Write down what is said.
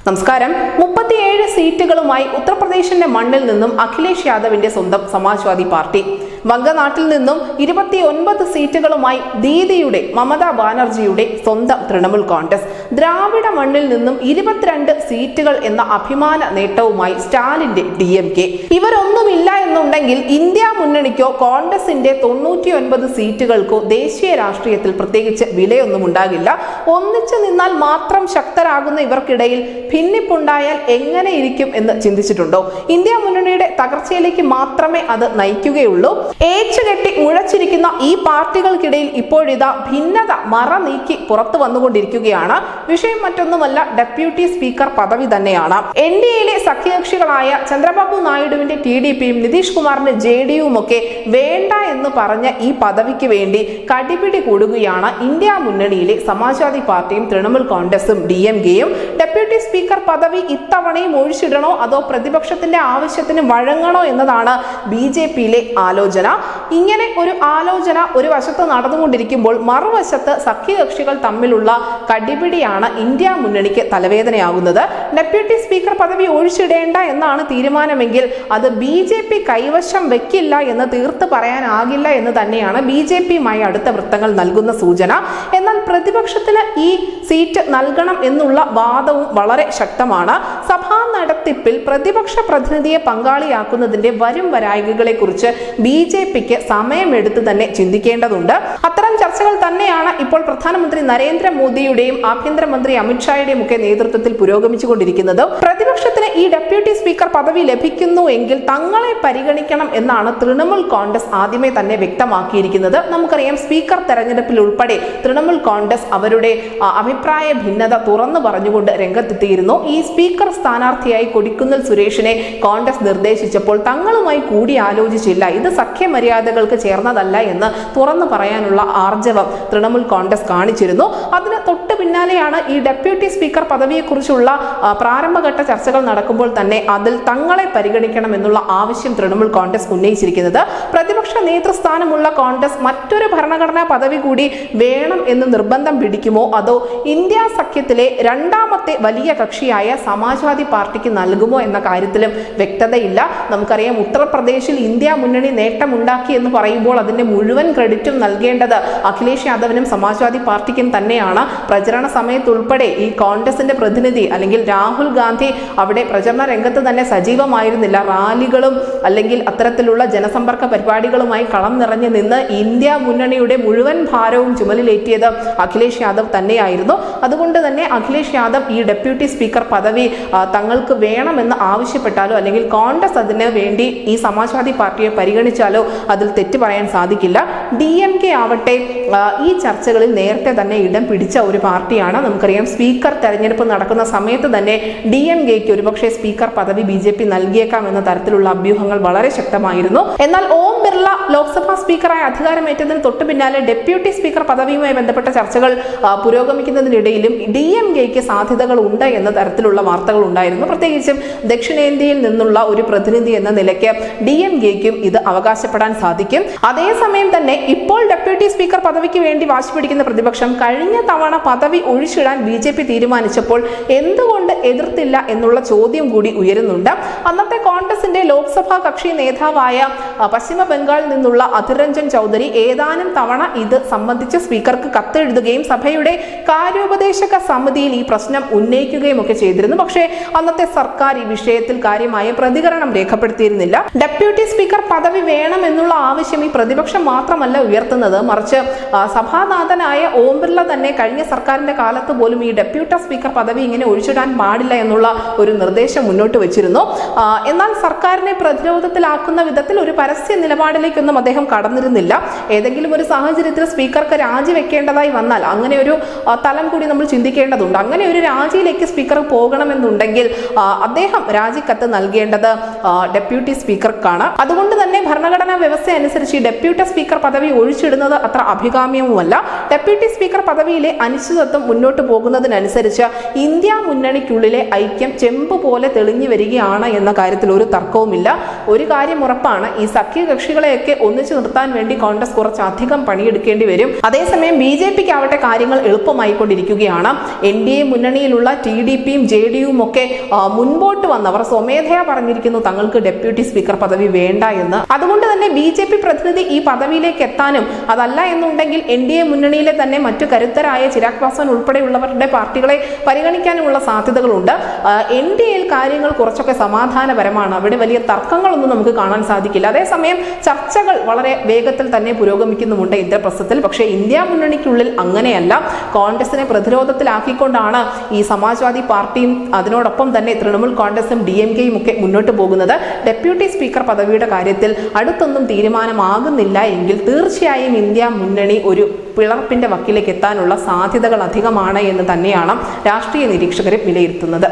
നമസ്കാരം. 37 സീറ്റുകളുമായി ഉത്തർപ്രദേശിന്റെ മണ്ണിൽ നിന്നും അഖിലേഷ് യാദവിന്റെ സ്വന്തം സമാജ്വാദി പാർട്ടി, വങ്കനാട്ടിൽ നിന്നും 29 സീറ്റുകളുമായി ദീദിയുടെ മമതാ ബാനർജിയുടെ സ്വന്തം തൃണമൂൽ കോൺഗ്രസ്, ദ്രാവിഡ മണ്ണിൽ നിന്നും 22 സീറ്റുകൾ എന്ന അഭിമാന നേട്ടവുമായി സ്റ്റാലിന്റെ DMK. ഇവരൊന്നുമില്ല എന്നുണ്ടെങ്കിൽ ഇന്ത്യ മുന്നണിക്കോ കോൺഗ്രസിന്റെ 99 സീറ്റുകൾക്കോ ദേശീയ രാഷ്ട്രീയത്തിൽ പ്രത്യേകിച്ച് വിലയൊന്നും ഉണ്ടാകില്ല. ഒന്നിച്ചു നിന്നാൽ മാത്രം ശക്തരാകുന്ന ഇവർക്കിടയിൽ ഭിന്നിപ്പുണ്ടായാൽ എങ്ങനെ ഇരിക്കും എന്ന് ചിന്തിച്ചിട്ടുണ്ടോ? ഇന്ത്യ മുന്നണിയുടെ തകർച്ചയിലേക്ക് മാത്രമേ അത് നയിക്കുകയുള്ളൂ. ഏച്ചുകെട്ടി മുഴച്ചിരിക്കുന്ന ഈ പാർട്ടികൾക്കിടയിൽ ഇപ്പോഴിതാ ഭിന്നത മറ നീക്കി പുറത്തു വന്നുകൊണ്ടിരിക്കുകയാണ്. വിഷയം മറ്റൊന്നുമല്ല, ഡെപ്യൂട്ടി സ്പീക്കർ പദവി തന്നെയാണ്. NDAയിലെ സഖ്യകക്ഷികളായ ചന്ദ്രബാബു നായിഡുവിന്റെ TDPയും നിതീഷ് കുമാറിന്റെ JDUവും ഒക്കെ വേണ്ട എന്ന് പറഞ്ഞ ഈ പദവിക്ക് വേണ്ടി കടിപിടി കൂടുകയാണ് ഇന്ത്യ മുന്നണിയിലെ സമാജ്വാദി പാർട്ടിയും തൃണമൂൽ കോൺഗ്രസും DMKയും. ഡെപ്യൂട്ടി സ്പീക്കർ പദവി ഇത്തവണയും ഒഴിച്ചിടണോ അതോ പ്രതിപക്ഷത്തിന്റെ ആവശ്യത്തിന് വഴങ്ങണോ എന്നതാണ് BJPയിലെ ആലോചന. ഇങ്ങനെ ഒരു ആലോചന ഒരു വശത്ത് നടന്നുകൊണ്ടിരിക്കുമ്പോൾ മറുവശത്ത് സഖ്യകക്ഷികൾ തമ്മിലുള്ള കടിപിടിയാണ് ഇന്ത്യ മുന്നണിക്ക് തലവേദനയാകുന്നത്. ഡെപ്യൂട്ടി സ്പീക്കർ പദവി ഒഴിച്ചിടേണ്ട എന്നാണ് തീരുമാനമെങ്കിൽ അത് BJP കൈവശം വെക്കില്ല എന്ന് തീർത്ത് പറയാനാകില്ല എന്ന് തന്നെയാണ് BJPയുമായി അടുത്ത വൃത്തങ്ങൾ നൽകുന്ന സൂചന. എന്നാൽ പ്രതിപക്ഷത്തിന് ഈ സീറ്റ് നൽകണം എന്നുള്ള വാദവും വളരെ ശക്തമാണ്. സഭാ നടത്തിപ്പിൽ പ്രതിപക്ഷ പ്രതിനിധിയെ പങ്കാളിയാക്കുന്നതിന്റെ വരും വരായികകളെ കുറിച്ച് BJPക്ക് സമയമെടുത്ത് തന്നെ ചിന്തിക്കേണ്ടതുണ്ട്. അത്തരം ചർച്ചകൾ തന്നെയാണ് ഇപ്പോൾ പ്രധാനമന്ത്രി നരേന്ദ്രമോദിയുടെയും ആഭ്യന്തരമന്ത്രി അമിത്ഷായുടെയും ഒക്കെ നേതൃത്വത്തിൽ പുരോഗമിച്ചുകൊണ്ടിരിക്കുന്നത്. പ്രതിപക്ഷത്തിന് ഈ ഡെപ്യൂട്ടി സ്പീക്കർ പദവി ലഭിക്കുന്നു എങ്കിൽ തങ്ങളെ പരിഗണിക്കണം എന്നാണ് തൃണമൂൽ കോൺഗ്രസ് ആദ്യമേ തന്നെ വ്യക്തമാക്കിയിരിക്കുന്നത്. നമുക്കറിയാം, സ്പീക്കർ തെരഞ്ഞെടുപ്പിൽ ഉൾപ്പെടെ തൃണമൂൽ കോൺഗ്രസ് അവരുടെ അഭിപ്രായ ഭിന്നത തുറന്നു പറഞ്ഞുകൊണ്ട് രംഗത്തെത്തിയിരുന്നു. ഈ സ്പീക്കർ സ്ഥാനാർത്ഥിയായി കൊടിക്കുന്നിൽ സുരേഷിനെ കോൺഗ്രസ് നിർദ്ദേശിച്ചപ്പോൾ തങ്ങളുമായി കൂടി ആലോചിച്ചില്ല, ഇത് സഖ്യമര്യാദകൾക്ക് ചേർന്നതല്ല എന്ന് തുറന്നു പറയാനുള്ള ആർജവം തൃണമൂൽ കോൺഗ്രസ് കാണിച്ചിരുന്നു. അതിന് തൊട്ട് പിന്നാലെയാണ് ഈ ഡെപ്യൂട്ടി സ്പീക്കർ പദവിയെക്കുറിച്ചുള്ള പ്രാരംഭഘട്ട ചർച്ചകൾ നടക്കുമ്പോൾ തന്നെ അതിൽ തങ്ങളെ പരിഗണിക്കണം എന്നുള്ള ആവശ്യം തൃണമൂൽ കോൺഗ്രസ് ഉന്നയിച്ചിരിക്കുന്നത്. പ്രതിപക്ഷ നേതൃസ്ഥാനമുള്ള കോൺഗ്രസ് മറ്റൊരു ഭരണഘടനാ പദവി കൂടി വേണം എന്ന് നിർബന്ധം പിടിക്കുമോ അതോ ഇന്ത്യ സഖ്യത്തിലെ രണ്ടാമത്തെ വലിയ കക്ഷിയായ സമാജ്വാദി പാർട്ടിക്ക് നൽകുമോ എന്ന കാര്യത്തിലും വ്യക്തതയില്ല. നമുക്കറിയാം, ഉത്തർപ്രദേശിൽ ഇന്ത്യ മുന്നണി നേട്ടമുണ്ടാക്കി എന്ന് പറയുമ്പോൾ അതിന്റെ മുഴുവൻ ക്രെഡിറ്റും നൽകേണ്ടത് അഖിലേഷ് യാദവിനും സമാജ്വാദി പാർട്ടിക്കും തന്നെയാണ്. പ്രചരണ സമയത്തുൾപ്പെടെ ഈ കോൺഗ്രസിന്റെ പ്രതിനിധി അല്ലെങ്കിൽ രാഹുൽ ഗാന്ധി അവിടെ പ്രചരണ രംഗത്ത് തന്നെ സജീവമായിരുന്നില്ല. റാലികളും അല്ലെങ്കിൽ അത്തരത്തിലുള്ള ജനസമ്പർക്ക പരിപാടികളുമായി കളം നിറഞ്ഞു നിന്ന് ഇന്ത്യ മുന്നണിയുടെ മുഴുവൻ ഭാരവും ചുമലിലേറ്റിയത് അഖിലേഷ് യാദവ് തന്നെയായിരുന്നു. അതുകൊണ്ട് തന്നെ അഖിലേഷ് യാദവ് ഈ ഡെപ്യൂട്ടി സ്പീക്കർ പദവി തങ്ങൾക്ക് വേണമെന്ന് ആവശ്യപ്പെട്ടാലോ അല്ലെങ്കിൽ കോൺഗ്രസ് അതിന് വേണ്ടി ഈ സമാജ്വാദി പാർട്ടിയെ പരിഗണിച്ചാലോ അതിൽ തെറ്റ് പറയാൻ സാധിക്കില്ല. DMK ആവട്ടെ ഈ ചർച്ചകളിൽ നേരത്തെ തന്നെ ഇടം പിടിച്ച ഒരു പാർട്ടിയാണ്. നമുക്കറിയാം, സ്പീക്കർ തെരഞ്ഞെടുപ്പ് നടക്കുന്ന സമയത്ത് തന്നെ DMKക്ക് ഒരുപക്ഷെ സ്പീക്കർ പദവി BJP നൽകിയേക്കാം എന്ന തരത്തിലുള്ള അഭ്യൂഹങ്ങൾ വളരെ ശക്തമായിരുന്നു. എന്നാൽ ഓം ബിർള ലോക്സഭാ സ്പീക്കറായി അധികാരമേറ്റതിന് തൊട്ടു പിന്നാലെ ഡെപ്യൂട്ടി സ്പീക്കർ പദവിയുമായി ബന്ധപ്പെട്ട ചർച്ചകൾ പുരോഗമിക്കുന്നതിനിടയിലും DMKക്ക് സാധ്യതകൾ ഉണ്ട് എന്ന തരത്തിലുള്ള വാർത്തകൾ ഉണ്ടായിരുന്നു. പ്രത്യേകിച്ചും ദക്ഷിണേന്ത്യയിൽ നിന്നുള്ള ഒരു പ്രതിനിധി എന്ന നിലയ്ക്ക് DMKക്കും ഇത് അവകാശപ്പെടാൻ സാധിക്കും. അതേസമയം തന്നെ ഇപ്പോൾ ഡെപ്യൂട്ടി സ്പീക്കർ പദവിക്ക് വേണ്ടി വാശി പിടിക്കുന്ന പ്രതിപക്ഷം കഴിഞ്ഞ തവണ പദവി ഒഴിച്ചിടാൻ BJP തീരുമാനിച്ചപ്പോൾ എന്തുകൊണ്ട് എതിർത്തില്ല എന്നുള്ള ചോദ്യം കൂടി ഉയരുന്നുണ്ട്. അന്നത്തെ കോൺഗ്രസിന്റെ ലോക്സഭാ കക്ഷി നേതാവായ പശ്ചിമ ബംഗാളിൽ നിന്നുള്ള അധിർ രഞ്ജൻ ചൗധരി ഏതാനും തവണ ഇത് സംബന്ധിച്ച് സ്പീക്കർക്ക് കത്തെഴുതുകയും സഭയുടെ കാര്യോപദേശക സമിതിയിൽ ഈ പ്രശ്നം ഉന്നയിക്കുകയും ഒക്കെ ചെയ്തിരുന്നു. പക്ഷേ അന്നത്തെ സർക്കാർ ഈ വിഷയത്തിൽ കാര്യമായ പ്രതികരണം രേഖപ്പെടുത്തിയിരുന്നില്ല. ഡെപ്യൂട്ടി സ്പീക്കർ പദവി വേണം എന്നുള്ള ആവശ്യം ഈ പ്രതിപക്ഷം മാത്രമല്ല ഉയർത്തുന്നത്, മറിച്ച് സഭാനാഥനായ ഓം ബിർള തന്നെ കഴിഞ്ഞ സർക്കാരിന്റെ കാലത്ത് പോലും ഈ ഡെപ്യൂട്ടി സ്പീക്കർ പദവി ഇങ്ങനെ ഒഴിച്ചിടാൻ പാടില്ല എന്നുള്ള ഒരു നിർദ്ദേശം മുന്നോട്ട് വെച്ചിരുന്നു. എന്നാൽ സർക്കാരിനെ പ്രതിരോധത്തിലാക്കുന്ന വിധത്തിൽ ഒരു പരസ്യ നിലപാടിലേക്കൊന്നും അദ്ദേഹം കടന്നിരുന്നില്ല. ഏതെങ്കിലും ഒരു സാഹചര്യത്തിൽ സ്പീക്കർക്ക് രാജിവെക്കേണ്ടതായി വന്നാൽ അങ്ങനെ ഒരു തലം കൂടി നമ്മൾ ചിന്തിക്കേണ്ടതുണ്ട്. അങ്ങനെ ഒരു രാജിയിലേക്ക് സ്പീക്കർ പോകണമെന്നുണ്ടെങ്കിൽ അദ്ദേഹം രാജിക്കത്ത് നൽകേണ്ടത് ഡെപ്യൂട്ടി സ്പീക്കർക്കാണ്. അതുകൊണ്ട് തന്നെ ഭരണഘടനാ വ്യവസ്ഥ അനുസരിച്ച് ഈ ഡെപ്യൂട്ടി സ്പീക്കർ പദവി ഒഴിച്ചിടുന്നത് അത്ര അഭികാമ്യവുമല്ല. ഡെപ്യൂട്ടി സ്പീക്കർ പദവിയിലെ അനിശ്ചിതത്വം മുന്നോട്ട് പോകുന്നതിനനുസരിച്ച് ഇന്ത്യ മുന്നണിക്കുള്ളിലെ ഐക്യം ചെമ്പ് പോലെ തെളിഞ്ഞു വരികയാണ് എന്ന കാര്യത്തിൽ ഒരു തർക്കവുമില്ല. ഒരു കാര്യം ഉറപ്പാണ്, ഈ സഖ്യകക്ഷി കക്ഷികളെയൊക്കെ ഒന്നിച്ചു നിർത്താൻ വേണ്ടി കോൺഗ്രസ് കുറച്ചധികം പണിയെടുക്കേണ്ടി വരും. അതേസമയം BJPക്ക് ആവട്ടെ കാര്യങ്ങൾ എളുപ്പമായിക്കൊണ്ടിരിക്കുകയാണ്. NDA മുന്നണിയിലുള്ള TDPയും JDUവും ഒക്കെ മുൻപോട്ട് വന്നവർ സ്വമേധയാ പറഞ്ഞിരിക്കുന്നു തങ്ങൾക്ക് ഡെപ്യൂട്ടി സ്പീക്കർ പദവി വേണ്ട എന്ന്. അതുകൊണ്ട് തന്നെ BJP പ്രതിനിധി ഈ പദവിയിലേക്ക് എത്താനും അതല്ല എന്നുണ്ടെങ്കിൽ NDA മുന്നണിയിലെ തന്നെ മറ്റു കരുത്തരായ ചിരാഗ് പാസ്വാൻ ഉൾപ്പെടെയുള്ളവരുടെ പാർട്ടികളെ പരിഗണിക്കാനുമുള്ള സാധ്യതകളുണ്ട്. NDAയിൽ കാര്യങ്ങൾ കുറച്ചൊക്കെ സമാധാനപരമാണ്. അവിടെ വലിയ തർക്കങ്ങളൊന്നും നമുക്ക് കാണാൻ സാധിക്കില്ല. അതേസമയം ചർച്ചകൾ വളരെ വേഗത്തിൽ തന്നെ പുരോഗമിക്കുന്നുമുണ്ട് ഇന്ദ്രപ്രസ്ഥത്തിൽ. പക്ഷേ ഇന്ത്യ മുന്നണിക്കുള്ളിൽ അങ്ങനെയല്ല. കോൺഗ്രസിനെ പ്രതിരോധത്തിലാക്കിക്കൊണ്ടാണ് ഈ സമാജ്വാദി പാർട്ടിയും അതിനോടൊപ്പം തന്നെ തൃണമൂൽ കോൺഗ്രസും DMKയും ഒക്കെ മുന്നോട്ട് പോകുന്നത്. ഡെപ്യൂട്ടി സ്പീക്കർ പദവിയുടെ കാര്യത്തിൽ അടുത്തൊന്നും തീരുമാനമാകുന്നില്ല എങ്കിൽ തീർച്ചയായും ഇന്ത്യ മുന്നണി ഒരു പിളർപ്പിന്റെ വക്കിലേക്ക് എത്താനുള്ള സാധ്യതകൾ അധികമാണ് എന്ന് തന്നെയാണ് രാഷ്ട്രീയ നിരീക്ഷകരെ വിലയിരുത്തുന്നത്.